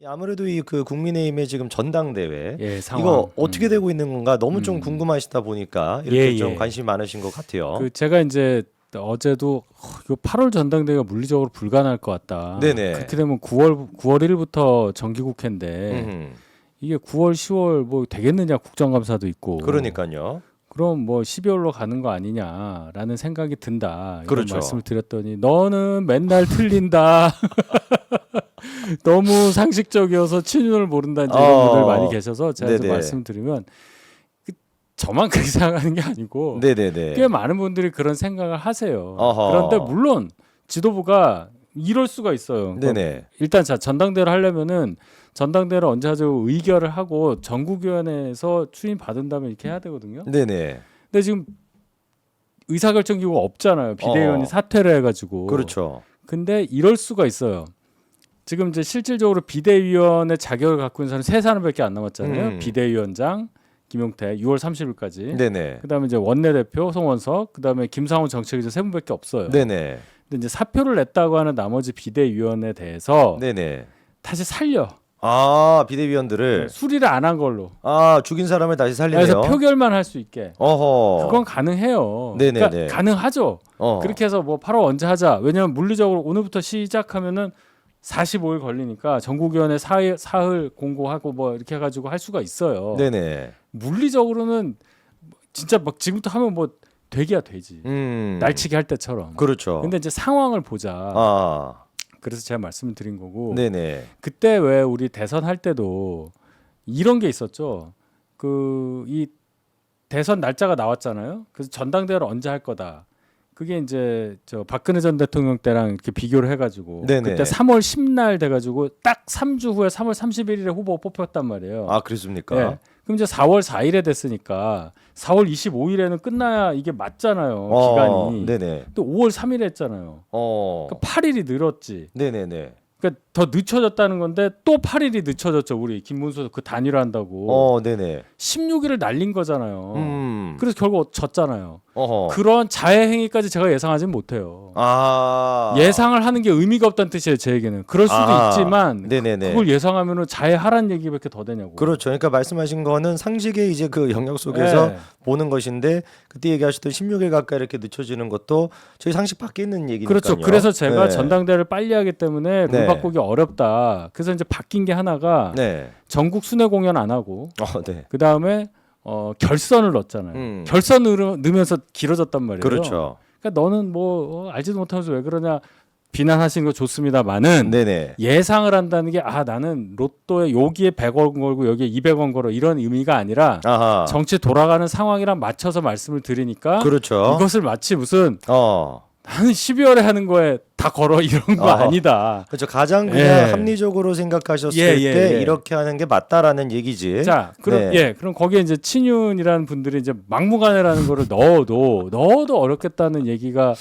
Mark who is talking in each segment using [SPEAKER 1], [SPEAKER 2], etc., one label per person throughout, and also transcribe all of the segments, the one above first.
[SPEAKER 1] 아무래도 이 그 국민의힘의 지금 전당대회
[SPEAKER 2] 예, 상황.
[SPEAKER 1] 이거 어떻게 되고 있는 건가 너무 좀 궁금하시다 보니까 이렇게
[SPEAKER 2] 예,
[SPEAKER 1] 좀
[SPEAKER 2] 예.
[SPEAKER 1] 관심이 많으신 것 같아요.
[SPEAKER 2] 그 제가 이제 어제도 이거 8월 전당대회가 물리적으로 불가능할 것 같다.
[SPEAKER 1] 네네.
[SPEAKER 2] 그렇게 되면 9월 1일부터 정기국회인데
[SPEAKER 1] 음,
[SPEAKER 2] 이게 9월 10월 뭐 되겠느냐 국정감사도 있고.
[SPEAKER 1] 그러니까요.
[SPEAKER 2] 그럼 뭐 12월로 가는 거 아니냐라는 생각이 든다. 이런
[SPEAKER 1] 그렇죠.
[SPEAKER 2] 말씀을 드렸더니 너는 맨날 틀린다. 너무 상식적이어서 친윤을 모른다 이제 이런 분들 많이 계셔서 제가 좀
[SPEAKER 1] 네네.
[SPEAKER 2] 말씀드리면 저만 그렇게 생각하는 게 아니고
[SPEAKER 1] 네네네.
[SPEAKER 2] 꽤 많은 분들이 그런 생각을 하세요.
[SPEAKER 1] 어허.
[SPEAKER 2] 그런데 물론 지도부가 이럴 수가 있어요. 그러니까
[SPEAKER 1] 네네.
[SPEAKER 2] 일단 자 전당대회를 하려면은 전당대회를 언제 하자고 의결을 하고 전국위원회에서 추인 받은 다음에 이렇게 해야 되거든요.
[SPEAKER 1] 네네.
[SPEAKER 2] 근데 지금 의사결정기구가 없잖아요. 비대위원이 사퇴를 해가지고.
[SPEAKER 1] 그렇죠.
[SPEAKER 2] 근데 이럴 수가 있어요. 지금 이제 실질적으로 비대위원의 자격을 갖고 있는 사람은 세 사람밖에 안 남았잖아요. 비대위원장 김용태 6월 30일까지.
[SPEAKER 1] 네네.
[SPEAKER 2] 그다음에 이제 원내대표 송원석, 그다음에 김상훈 정책위원 세 분밖에 없어요.
[SPEAKER 1] 네네.
[SPEAKER 2] 근데 이제 사표를 냈다고 하는 나머지 비대위원에 대해서
[SPEAKER 1] 네네.
[SPEAKER 2] 다시 살려.
[SPEAKER 1] 아 비대위원들을
[SPEAKER 2] 수리를 안 한 걸로.
[SPEAKER 1] 아 죽인 사람을 다시 살리네요.
[SPEAKER 2] 그래서 표결만 할 수 있게.
[SPEAKER 1] 어허.
[SPEAKER 2] 그건 가능해요.
[SPEAKER 1] 네네네.
[SPEAKER 2] 그러니까 가능하죠. 그렇게 해서 뭐 8월 언제 하자. 왜냐하면 물리적으로 오늘부터 시작하면은 45일 걸리니까 전국위원회 사흘 공고하고 뭐 이렇게 해가지고 할 수가 있어요.
[SPEAKER 1] 네네.
[SPEAKER 2] 물리적으로는 진짜 막 지금부터 하면 뭐 되기야 되지. 날치기 할 때처럼.
[SPEAKER 1] 그렇죠.
[SPEAKER 2] 근데 이제 상황을 보자.
[SPEAKER 1] 아.
[SPEAKER 2] 그래서 제가 말씀을 드린 거고.
[SPEAKER 1] 네네.
[SPEAKER 2] 그때 왜 우리 대선 할 때도 이런 게 있었죠. 그 이 대선 날짜가 나왔잖아요. 그래서 전당대회를 언제 할 거다. 그게 이제 저 박근혜 전 대통령 때랑 이렇게 비교를 해가지고
[SPEAKER 1] 네네.
[SPEAKER 2] 그때 3월 10날 돼가지고 딱 3주 후에 3월 31일에 후보 뽑혔단 말이에요.
[SPEAKER 1] 아 그렇습니까?
[SPEAKER 2] 예. 그럼 이제 4월 4일에 됐으니까 4월 25일에는 끝나야 이게 맞잖아요. 기간이.
[SPEAKER 1] 네네.
[SPEAKER 2] 또 5월 3일에 했잖아요. 그러니까 8일이 늘었지.
[SPEAKER 1] 네네네.
[SPEAKER 2] 그러니까 더 늦춰졌다는 건데 또 8일이 늦춰졌죠. 우리 김문수 그 단일화한다고.
[SPEAKER 1] 네네.
[SPEAKER 2] 16일을 날린 거잖아요. 그래서 결국 졌잖아요.
[SPEAKER 1] 어허.
[SPEAKER 2] 그런 자해 행위까지 제가 예상하지는 못해요.
[SPEAKER 1] 아.
[SPEAKER 2] 예상을 하는 게 의미가 없다는 뜻이에요. 제 얘기는. 그럴 수도 있지만
[SPEAKER 1] 네네네.
[SPEAKER 2] 그걸 예상하면은 자해하라는 얘기밖에 더 되냐고.
[SPEAKER 1] 그렇죠. 그러니까 말씀하신 거는 상식의 이제 그 영역 속에서
[SPEAKER 2] 네.
[SPEAKER 1] 보는 것인데 그때 얘기하셨던 16일 가까이 이렇게 늦춰지는 것도 저희 상식 밖에 있는 얘기니까요.
[SPEAKER 2] 그렇죠. 그래서 제가
[SPEAKER 1] 네.
[SPEAKER 2] 전당대회를 빨리 하기 때문에 룰
[SPEAKER 1] 네.
[SPEAKER 2] 바꾸기 어렵다. 그래서 이제 바뀐 게 하나가
[SPEAKER 1] 네.
[SPEAKER 2] 전국 순회 공연 안 하고
[SPEAKER 1] 네.
[SPEAKER 2] 그 다음에 결선을 넣었잖아요. 결선을 넣으면서 길어졌단 말이에요.
[SPEAKER 1] 그렇죠.
[SPEAKER 2] 그러니까 너는 뭐 알지도 못하면서 왜 그러냐 비난하시는 거 좋습니다만은
[SPEAKER 1] 네네.
[SPEAKER 2] 예상을 한다는 게 나는 로또에 여기에 100원 걸고 여기에 200원 걸어 이런 의미가 아니라
[SPEAKER 1] 아하.
[SPEAKER 2] 정치 돌아가는 상황이랑 맞춰서 말씀을 드리니까
[SPEAKER 1] 그렇죠.
[SPEAKER 2] 이것을 마치 무슨 나는 12월에 하는 거에 다 걸어 이런 거 아니다.
[SPEAKER 1] 그렇죠. 가장 그냥
[SPEAKER 2] 예.
[SPEAKER 1] 합리적으로 생각하셨을
[SPEAKER 2] 예,
[SPEAKER 1] 때
[SPEAKER 2] 예.
[SPEAKER 1] 이렇게 하는 게 맞다라는 얘기지.
[SPEAKER 2] 자, 그럼
[SPEAKER 1] 네.
[SPEAKER 2] 그럼 거기에 이제 친윤이라는 분들이 이제 막무가내라는 거를 넣어도 어렵겠다는 얘기가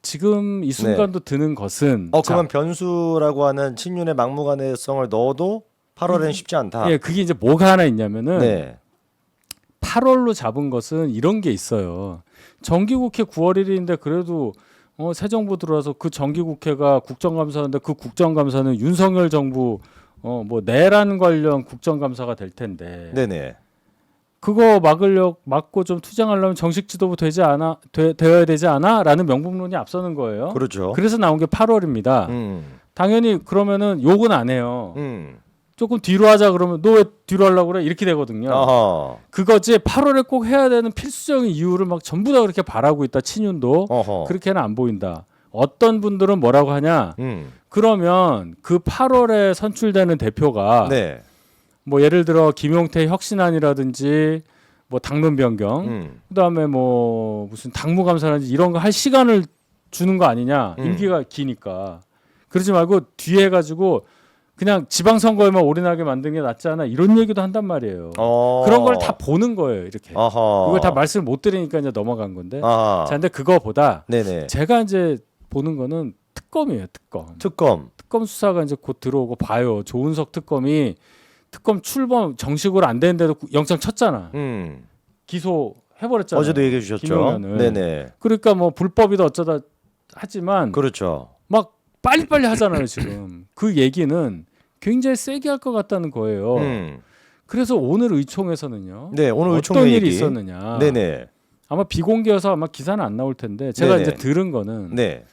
[SPEAKER 2] 지금 이 순간도 드는 것은
[SPEAKER 1] 그러면 변수라고 하는 친윤의 막무가내성을 넣어도 8월에는 쉽지 않다.
[SPEAKER 2] 예, 그게 이제 뭐가 하나 있냐면은
[SPEAKER 1] 네.
[SPEAKER 2] 8월로 잡은 것은 이런 게 있어요. 정기국회 9월 1일인데 그래도 새 정부 들어와서 그 정기국회가 국정감사인데 그 국정감사는 윤석열 정부 뭐 내란 관련 국정감사가 될 텐데
[SPEAKER 1] 네네.
[SPEAKER 2] 그거 막고 좀 투쟁하려면 정식 지도부 되어야 되지 않아?라는 명분론이 앞서는 거예요.
[SPEAKER 1] 그렇죠.
[SPEAKER 2] 그래서 나온 게 8월입니다. 당연히 그러면은 욕은 안 해요. 조금 뒤로 하자 그러면 너 왜 뒤로 하려고 그래? 이렇게 되거든요.
[SPEAKER 1] 어허.
[SPEAKER 2] 그거지 8월에 꼭 해야 되는 필수적인 이유를 막 전부 다 그렇게 바라고 있다. 친윤도
[SPEAKER 1] 어허.
[SPEAKER 2] 그렇게는 안 보인다. 어떤 분들은 뭐라고 하냐? 그러면 그 8월에 선출되는 대표가
[SPEAKER 1] 네.
[SPEAKER 2] 뭐 예를 들어 김용태 혁신안이라든지 뭐 당론 변경, 그다음에 뭐 무슨 당무감사라든지 이런 거 할 시간을 주는 거 아니냐? 임기가 기니까. 그러지 말고 뒤에 가지고 그냥 지방선거에만 올인하게 만든 게 낫지 않아? 이런 얘기도 한단 말이에요. 그런 걸 다 보는 거예요. 이렇게.
[SPEAKER 1] 어허.
[SPEAKER 2] 이걸 다 말씀을 못 드리니까 이제 넘어간 건데.
[SPEAKER 1] 아하.
[SPEAKER 2] 자, 근데 그거보다
[SPEAKER 1] 네네.
[SPEAKER 2] 제가 이제 보는 거는 특검이에요. 특검 수사가 이제 곧 들어오고 봐요. 조은석 특검이 특검 출범 정식으로 안 되는데도 영장 쳤잖아. 기소 해버렸잖아요.
[SPEAKER 1] 어제도 얘기해 주셨죠.
[SPEAKER 2] 김용현을.
[SPEAKER 1] 네네.
[SPEAKER 2] 그러니까 뭐 불법이다 어쩌다 하지만
[SPEAKER 1] 그렇죠.
[SPEAKER 2] 막 빨리빨리 하잖아요 지금. 그 얘기는 굉장히 세게 할 것 같다는 거예요. 그래서 오늘 의총에서는요.
[SPEAKER 1] 네, 오늘 의총
[SPEAKER 2] 어떤 일이
[SPEAKER 1] 얘기.
[SPEAKER 2] 있었느냐.
[SPEAKER 1] 네네.
[SPEAKER 2] 아마 비공개여서 아마 기사는 안 나올 텐데 제가
[SPEAKER 1] 네네.
[SPEAKER 2] 이제 들은 거는
[SPEAKER 1] 네.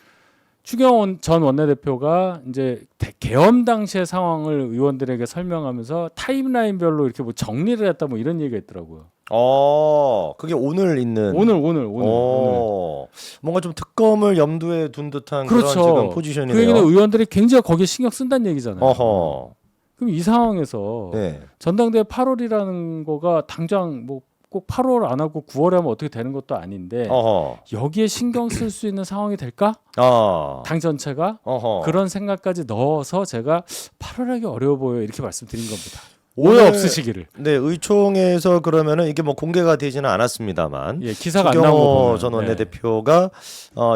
[SPEAKER 2] 추경호 전 원내대표가 이제 개엄 당시의 상황을 의원들에게 설명하면서 타임라인별로 이렇게 뭐 정리를 했다 뭐 이런 얘기가 있더라고요.
[SPEAKER 1] 그게 오늘 있는.
[SPEAKER 2] 오늘.
[SPEAKER 1] 뭔가 좀 특검을 염두에 둔 듯한
[SPEAKER 2] 그렇죠.
[SPEAKER 1] 그런 지금 포지션이네요.
[SPEAKER 2] 그 얘기는 의원들이 굉장히 거기에 신경 쓴다는 얘기잖아요.
[SPEAKER 1] 어허.
[SPEAKER 2] 그럼 이 상황에서
[SPEAKER 1] 네.
[SPEAKER 2] 전당대회 8월이라는 거가 당장 뭐 꼭 8월 안 하고 9월에 하면 어떻게 되는 것도 아닌데
[SPEAKER 1] 어허.
[SPEAKER 2] 여기에 신경 쓸 수 있는 상황이 될까? 당 전체가
[SPEAKER 1] 어허.
[SPEAKER 2] 그런 생각까지 넣어서 제가 8월 하기 어려워 보여 이렇게 말씀드린 겁니다. 오해
[SPEAKER 1] 오늘-
[SPEAKER 2] 없으시기를.
[SPEAKER 1] 네, 의총에서 그러면은 이게 뭐 공개가 되지는 않았습니다만
[SPEAKER 2] 예, 기사가 안 나온 거
[SPEAKER 1] 추경호
[SPEAKER 2] 보면.
[SPEAKER 1] 전 원내대표가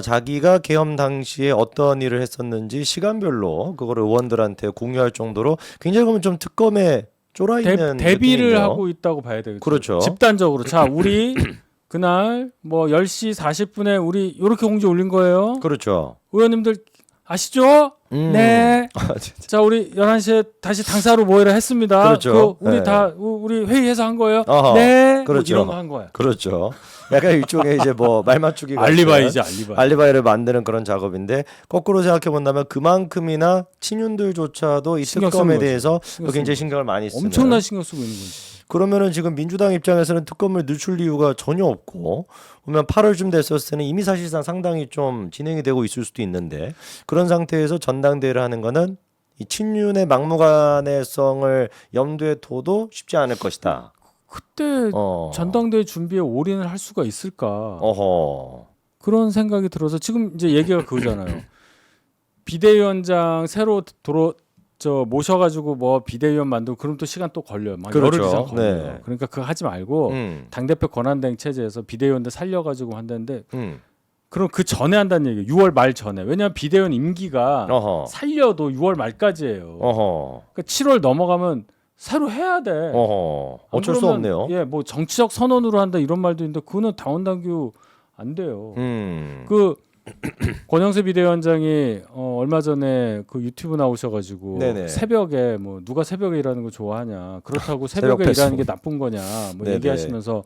[SPEAKER 1] 자기가 계엄 당시에 어떤 일을 했었는지 시간별로 그걸 의원들한테 공유할 정도로 굉장히 그러면 좀 특검에 쫄아 있는
[SPEAKER 2] 대비를
[SPEAKER 1] 느낌이네요.
[SPEAKER 2] 하고 있다고 봐야 되겠죠.
[SPEAKER 1] 그렇죠.
[SPEAKER 2] 집단적으로. 자, 우리 그날 뭐 10시 40분에 우리 이렇게 공지 올린 거예요.
[SPEAKER 1] 그렇죠.
[SPEAKER 2] 의원님들 아시죠? 네. 자, 우리 11시에 다시 당사로 모이라 했습니다.
[SPEAKER 1] 그렇죠.
[SPEAKER 2] 우리
[SPEAKER 1] 네.
[SPEAKER 2] 다 우리 회의해서 한 거예요.
[SPEAKER 1] 어허.
[SPEAKER 2] 네.
[SPEAKER 1] 그렇죠.
[SPEAKER 2] 뭐 이런 거 한 거야.
[SPEAKER 1] 그렇죠. 약간 일종의 이제 뭐 말 맞추기 같은
[SPEAKER 2] 알리바이지, 알리바이.
[SPEAKER 1] 알리바이를 만드는 그런 작업인데 거꾸로 생각해 본다면 그만큼이나 친윤들조차도 이
[SPEAKER 2] 신경
[SPEAKER 1] 특검에
[SPEAKER 2] 쓰는 거죠.
[SPEAKER 1] 대해서
[SPEAKER 2] 신경 쓰는
[SPEAKER 1] 굉장히
[SPEAKER 2] 거죠.
[SPEAKER 1] 신경을 많이 쓰는.
[SPEAKER 2] 엄청난 신경 쓰고 있는 거지.
[SPEAKER 1] 그러면은 지금 민주당 입장에서는 특검을 늦출 이유가 전혀 없고 그러면 8월쯤 됐었을 때는 이미 사실상 상당히 좀 진행이 되고 있을 수도 있는데 그런 상태에서 전당대회를 하는 거는 이 친윤의 막무가내성을 염두에 둬도 쉽지 않을 것이다.
[SPEAKER 2] 그때 전당대회 준비에 올인을 할 수가 있을까?
[SPEAKER 1] 어허.
[SPEAKER 2] 그런 생각이 들어서 지금 이제 얘기가 그거잖아요. 비대위원장 새로 모셔가지고 뭐 비대위원 만들고 그럼 또 시간 또 걸려요. 막
[SPEAKER 1] 그렇죠.
[SPEAKER 2] 열흘 이상 걸려요.
[SPEAKER 1] 네.
[SPEAKER 2] 그러니까 그거 하지 말고 당대표 권한대행 체제에서 비대위원들 살려가지고 한다는데 그럼 그 전에 한다는 얘기예요. 6월 말 전에. 왜냐하면 비대위원 임기가
[SPEAKER 1] 어허.
[SPEAKER 2] 살려도 6월 말까지예요.
[SPEAKER 1] 어허.
[SPEAKER 2] 그러니까 7월 넘어가면 새로 해야 돼.
[SPEAKER 1] 어허.
[SPEAKER 2] 안
[SPEAKER 1] 어쩔 수
[SPEAKER 2] 그러면,
[SPEAKER 1] 없네요.
[SPEAKER 2] 예, 뭐 정치적 선언으로 한다 이런 말도 있는데 그거는 당원당규 안 돼요. 그 권영세 비대위원장이 얼마 전에 그 유튜브 나오셔가지고
[SPEAKER 1] 네네.
[SPEAKER 2] 새벽에 뭐 누가 새벽에 일하는 거 좋아하냐 그렇다고
[SPEAKER 1] 새벽
[SPEAKER 2] 새벽에
[SPEAKER 1] 배송.
[SPEAKER 2] 일하는 게 나쁜 거냐 뭐
[SPEAKER 1] 네네.
[SPEAKER 2] 얘기하시면서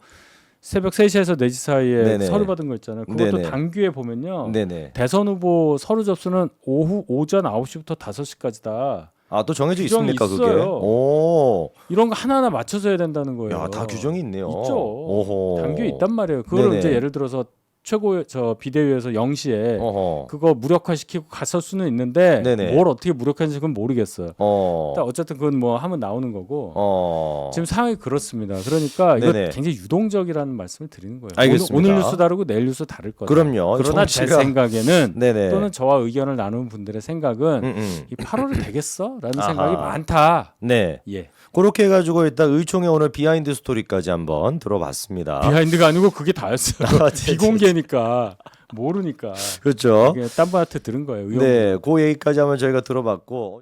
[SPEAKER 2] 새벽 3시에서 4시 사이에
[SPEAKER 1] 네네.
[SPEAKER 2] 서류 받은 거 있잖아요. 그것도
[SPEAKER 1] 네네.
[SPEAKER 2] 당규에 보면요.
[SPEAKER 1] 네네.
[SPEAKER 2] 대선 후보 서류 접수는 오전 9시부터 5시까지다.
[SPEAKER 1] 또 정해져
[SPEAKER 2] 규정이
[SPEAKER 1] 있습니까 그게?
[SPEAKER 2] 있어요.
[SPEAKER 1] 오.
[SPEAKER 2] 이런 거 하나하나 맞춰서 해야 된다는 거예요.
[SPEAKER 1] 야, 다 규정이 있네요.
[SPEAKER 2] 있죠.
[SPEAKER 1] 오호.
[SPEAKER 2] 당규에 있단 말이에요. 그걸
[SPEAKER 1] 네네.
[SPEAKER 2] 이제 예를 들어서 최고 비대위에서 0시에
[SPEAKER 1] 어허.
[SPEAKER 2] 그거 무력화시키고 갔을 수는 있는데
[SPEAKER 1] 네네.
[SPEAKER 2] 뭘 어떻게 무력화인지 그건 모르겠어요. 일단 어쨌든 그건 뭐 하면 나오는 거고 지금 상황이 그렇습니다. 그러니까 이거
[SPEAKER 1] 네네.
[SPEAKER 2] 굉장히 유동적이라는 말씀을 드리는 거예요.
[SPEAKER 1] 알겠습니다.
[SPEAKER 2] 오늘 뉴스 다르고 내일 뉴스 다를 거다.
[SPEAKER 1] 그럼요.
[SPEAKER 2] 그러나 제 생각에는
[SPEAKER 1] 네네.
[SPEAKER 2] 또는 저와 의견을 나누는 분들의 생각은 이 8월이 되겠어?라는 생각이 많다.
[SPEAKER 1] 네.
[SPEAKER 2] 예.
[SPEAKER 1] 그렇게 해가지고 일단 의총에 오늘 비하인드 스토리까지 한번 들어봤습니다.
[SPEAKER 2] 비하인드가 아니고 그게 다였어요. 비공개니까 모르니까.
[SPEAKER 1] 그렇죠.
[SPEAKER 2] 딴 분한테 들은 거예요.
[SPEAKER 1] 네, 그 얘기까지 한번 저희가 들어봤고.